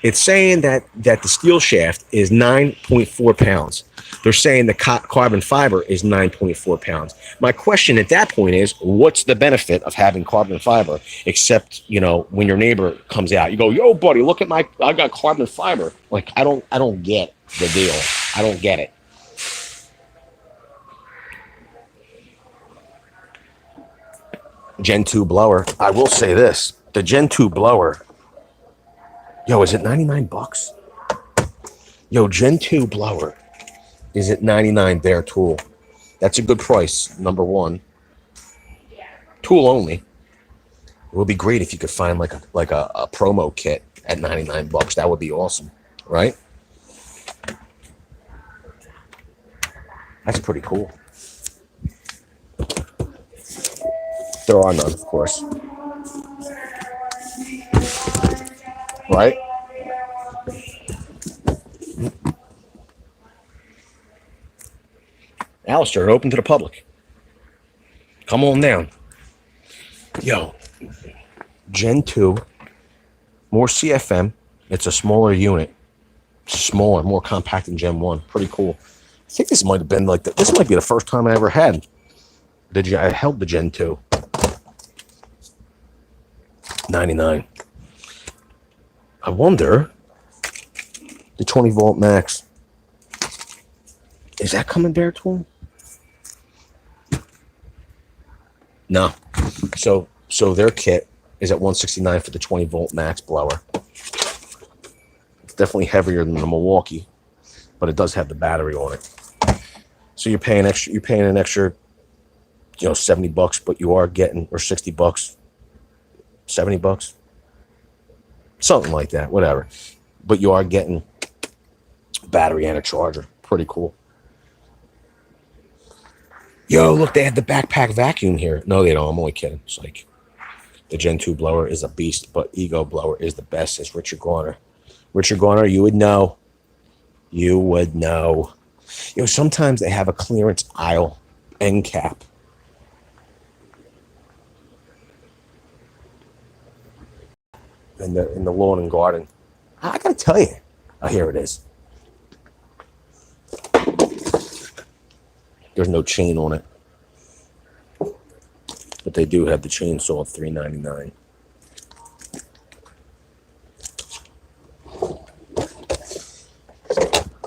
It's saying that the steel shaft is 9.4 pounds. They're saying the carbon fiber is 9.4 pounds. My question at that point is, what's the benefit of having carbon fiber? Except, when your neighbor comes out, you go, yo, buddy, look at I got carbon fiber. Like, I don't get the deal. I don't get it. Gen 2 blower. I will say this. The Gen 2 blower. Yo, is it 99 bucks? Yo, Gen 2 blower is at 99 bare tool. That's a good price, number one. Tool only. It would be great if you could find like a promo kit at 99 bucks. That would be awesome, right? That's pretty cool. There are none, of course. Right? Alistair, open to the public. Come on down. Yo, Gen 2, more CFM. It's a smaller unit. Smaller, more compact than Gen 1. Pretty cool. I think this might have been this might be the first time I ever had. I held the Gen 2. 99. I wonder, the 20 volt max, is that coming bare tool? No. So their kit is at 169 for the 20 volt max blower. It's definitely heavier than the Milwaukee, but it does have the battery on it. So you're paying an extra, 70 bucks, but you are getting, or 60 bucks, 70 bucks, something like that, whatever. But you are getting a battery and a charger. Pretty cool. Yo, look, they had the backpack vacuum here. No, they don't. I'm only kidding. It's like the Gen 2 blower is a beast, but Ego blower is the best, says Richard Garner. Richard Garner, you would know. You would know. Sometimes they have a clearance aisle end cap. In the lawn and garden. I gotta tell you. Oh, here it is. There's no chain on it. But they do have the chainsaw at $3.99.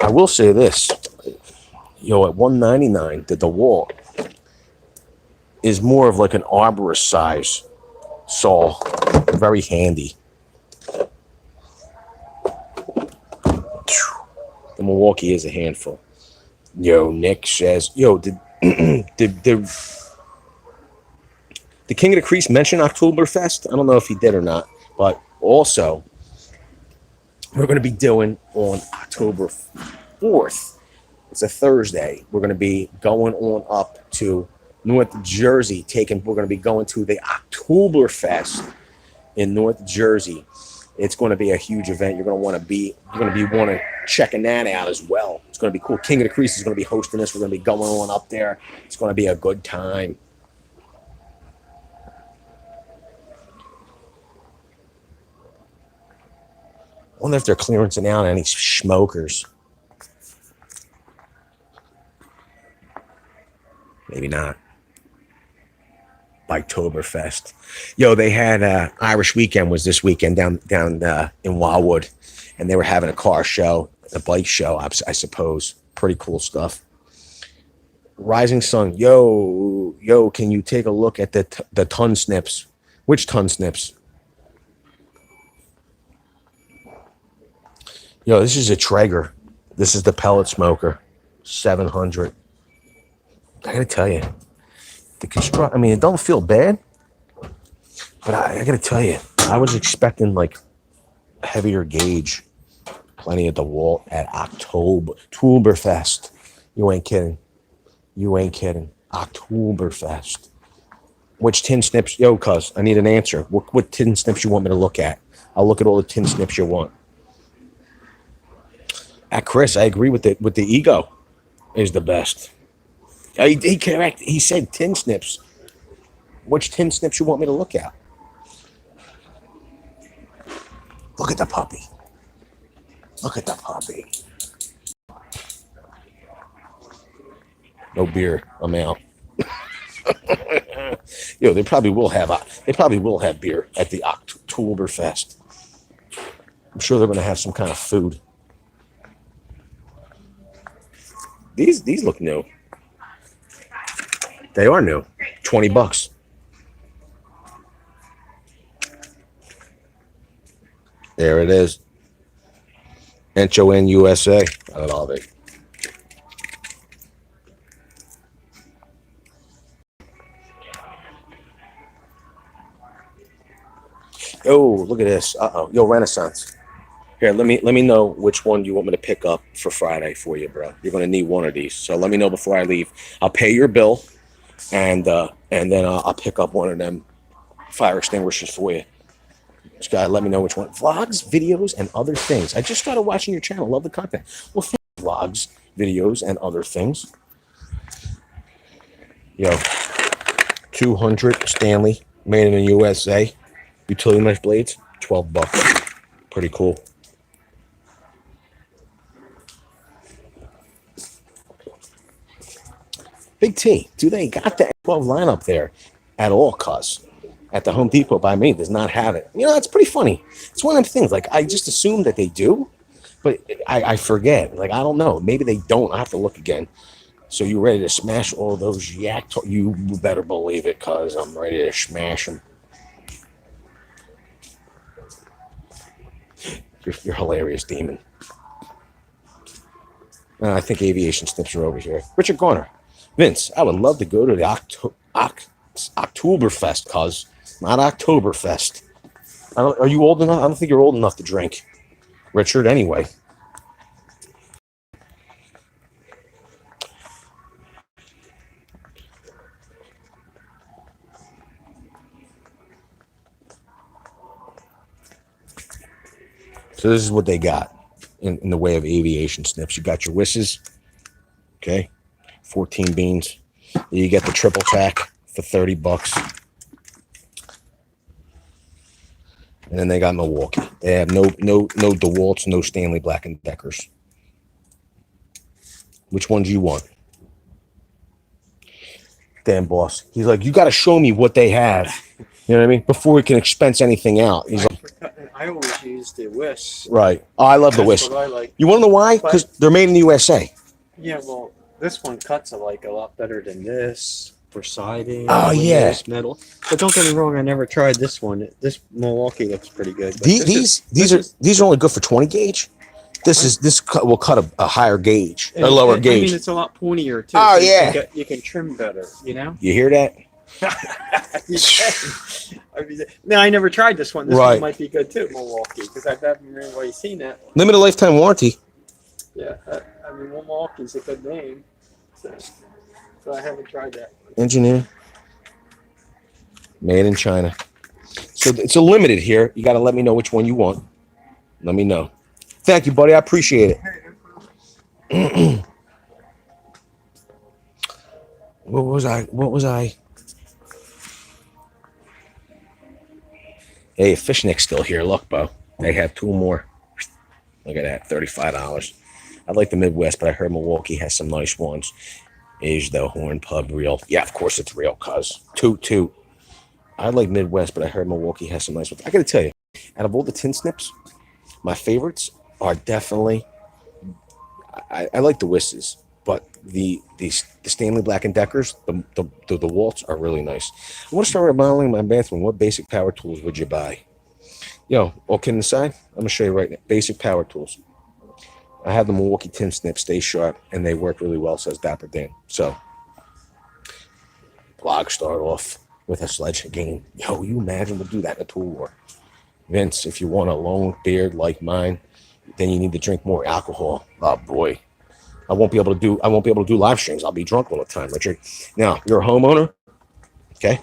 I will say this. At $199, the DeWalt is more of like an arborist size saw. Very handy. The Milwaukee is a handful. Nick says, did the King of the Crease mention Oktoberfest? I don't know if he did or not, but also we're going to be doing on October 4th. It's a Thursday. We're going to be going on up to North Jersey. We're going to be going to the Oktoberfest in North Jersey. It's going to be a huge event. You're going to be checking that out as well. It's going to be cool. King of the Crease is going to be hosting this. We're going to be going on up there. It's going to be a good time. I wonder if they're clearancing out any smokers. Maybe not. Oktoberfest. Yo, they had Irish Weekend was this weekend down in Wildwood, and they were having a car show, a bike show, I suppose. Pretty cool stuff. Rising Sun, yo, can you take a look at the ton snips? Which ton snips? Yo, this is a Traeger. This is the pellet smoker, 700. I gotta tell you, I mean, it don't feel bad, but I gotta tell you, I was expecting like heavier gauge, plenty of DeWalt at Oktoberfest. You ain't kidding. Oktoberfest. Which tin snips? Yo, cuz, I need an answer. What tin snips you want me to look at? I'll look at all the tin snips you want. Chris, I agree with the Ego is the best. He correct. He said tin snips. Which tin snips you want me to look at? Look at the puppy. No beer. I'm out. Yo, they probably will have beer at the Oktoberfest. I'm sure they're going to have some kind of food. These look new. They are new. $20. There it is. HON USA. I love it. Yo, look at this. Yo, Renaissance. Here, let me know which one you want me to pick up for Friday for you, bro. You're gonna need one of these, so let me know before I leave. I'll pay your bill, and then I'll pick up one of them fire extinguishers for you. Just gotta let me know which one. Vlogs, videos, and other things. I just started watching your channel. Love the content. Well, vlogs, videos, and other things. Yo, 200 Stanley, made in the USA. Utility knife blades, $12. Pretty cool. Big T, do they got the 12 lineup there at all, cuz? At the Home Depot by me does not have it. You know, that's pretty funny. It's one of them things. Like, I just assume that they do, but I forget. Like, I don't know. Maybe they don't. I have to look again. So you ready to smash all those yak? You better believe it, cuz I'm ready to smash them. You're hilarious, Demon. I think aviation snips are over here. Richard Garner. Vince, I would love to go to the Oktoberfest, cuz. Not Oktoberfest. Are you old enough? I don't think you're old enough to drink. Richard, anyway. So this is what they got in the way of aviation snips. You got your Wisses, okay, 14 beans. You get the triple tack for $30. And then they got Milwaukee. They have no DeWalt's, no Stanley Black and Deckers. Which one do you want? Damn, boss. He's like, you got to show me what they have. You know what I mean? Before we can expense anything out. He's like, I always use the Wiss. right. Oh, I love the Wiss. What I like. You want to know why? Because they're made in the USA. Yeah, well, this one cuts a lot better than this for siding. Oh, yeah. This metal. But don't get me wrong, I never tried this one. This Milwaukee looks pretty good. But These are only good for 20 gauge. This will cut a higher gauge, a lower gauge. I mean, it's a lot pointier too. Oh, so yeah. You can trim better. You know. You hear that? You can. I mean, no, I never tried this one. This Right. one might be good too, Milwaukee, because I haven't really seen that. Limited lifetime warranty. Yeah, I mean, Milwaukee's a good name, so I haven't tried that. Engineer. Made in China. So it's a limited here. You got to let me know which one you want. Let me know. Thank you, buddy. I appreciate it. What was I? Hey, Fishnick's still here. Look, Bo. They have two more. Look at that. $35. I like the Midwest, but I heard Milwaukee has some nice ones. Is the Horn Pub real? Yeah, of course it's real, cuz. Toot. I like Midwest, but I heard Milwaukee has some nice ones. I got to tell you, out of all the tin snips, my favorites are definitely. I like the Wisses, but the Stanley Black and Deckers, the Waltz are really nice. I want to start remodeling my bathroom. What basic power tools would you buy? Yo, all kidding aside, I'm gonna show you right now. Basic power tools. I have the Milwaukee tin snips, stay sharp, and they work really well. Says Dapper Dan. So, blog start off with a sledge again. Yo, you imagine we'll do that in a tool war. Vince, if you want a long beard like mine, then you need to drink more alcohol. Oh boy, I won't be able to do live streams. I'll be drunk all the time, Richard. Now you're a homeowner, okay?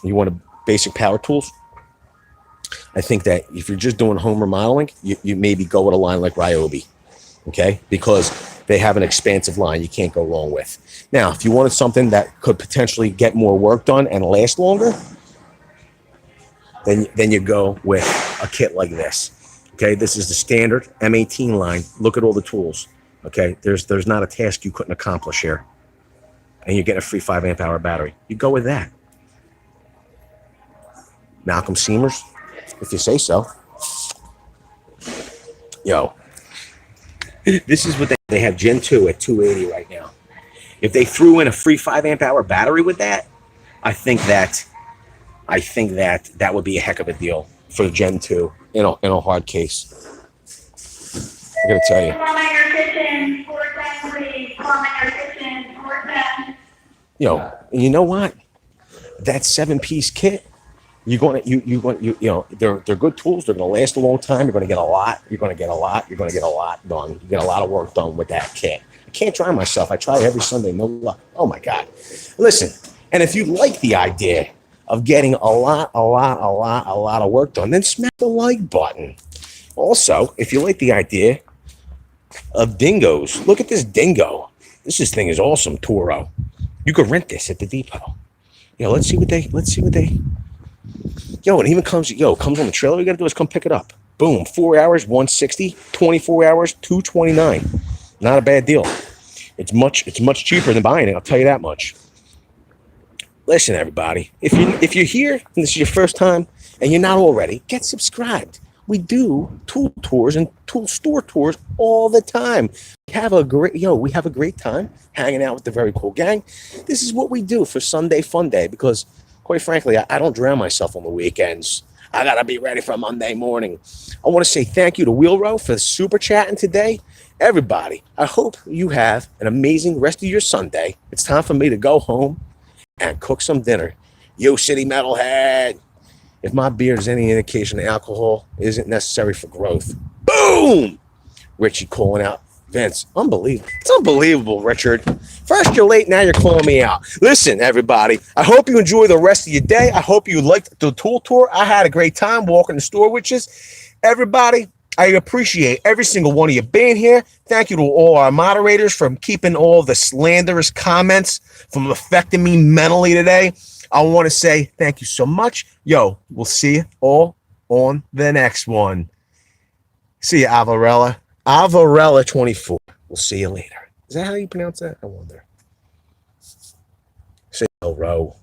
You want a basic power tools. I think that if you're just doing home remodeling, you maybe go with a line like Ryobi, okay? Because they have an expansive line you can't go wrong with. Now, if you wanted something that could potentially get more work done and last longer, then you go with a kit like this. Okay, this is the standard M18 line. Look at all the tools. Okay, there's not a task you couldn't accomplish here. And you're getting a free 5 amp hour battery. You go with that. Malcolm Seamers, if you say so. Yo, this is what they have Gen 2 at 280 right now. If they threw in a free 5 amp hour battery with that, I think that would be a heck of a deal for Gen 2 in a hard case. I gotta tell you. Yo, and you know what? That 7-piece kit, they're good tools. They're gonna last a long time. You're gonna get a lot. You're gonna get a lot done. You get a lot of work done with that kit. I can't dry myself. I try every Sunday. No luck. Oh my God. Listen, and if you like the idea of getting a lot of work done, then smack the like button. Also, if you like the idea of dingoes, look at this dingo. This thing is awesome, Toro. You could rent this at the depot. Let's see what they. Yo, it even comes on the trailer. All you gotta do is come pick it up. Boom, 4 hours, 160, 24 hours, 229. Not a bad deal. It's much cheaper than buying it, I'll tell you that much. Listen, everybody, if you're here and this is your first time and you're not already, get subscribed. We do tool tours and tool store tours all the time. We have a great time hanging out with the Very Cool Gang. This is what we do for Sunday Fun Day because, quite frankly, I don't drown myself on the weekends. I gotta be ready for Monday morning. I want to say thank you to Wheelrow for super chatting today. Everybody, I hope you have an amazing rest of your Sunday. It's time for me to go home and cook some dinner. Yo, City Metalhead. If my beard is any indication, alcohol isn't necessary for growth. Boom! Richie calling out Vince. Unbelievable. It's unbelievable, Richard. First you're late, now you're calling me out. Listen, everybody, I hope you enjoy the rest of your day. I hope you liked the tool tour. I had a great time walking the store with you. Everybody, I appreciate every single one of you being here. Thank you to all our moderators for keeping all the slanderous comments from affecting me mentally today. I want to say thank you so much. Yo, we'll see you all on the next one. See you, Avarella. Avarella 24. We'll see you later. Is that how you pronounce that? I wonder. Say hello.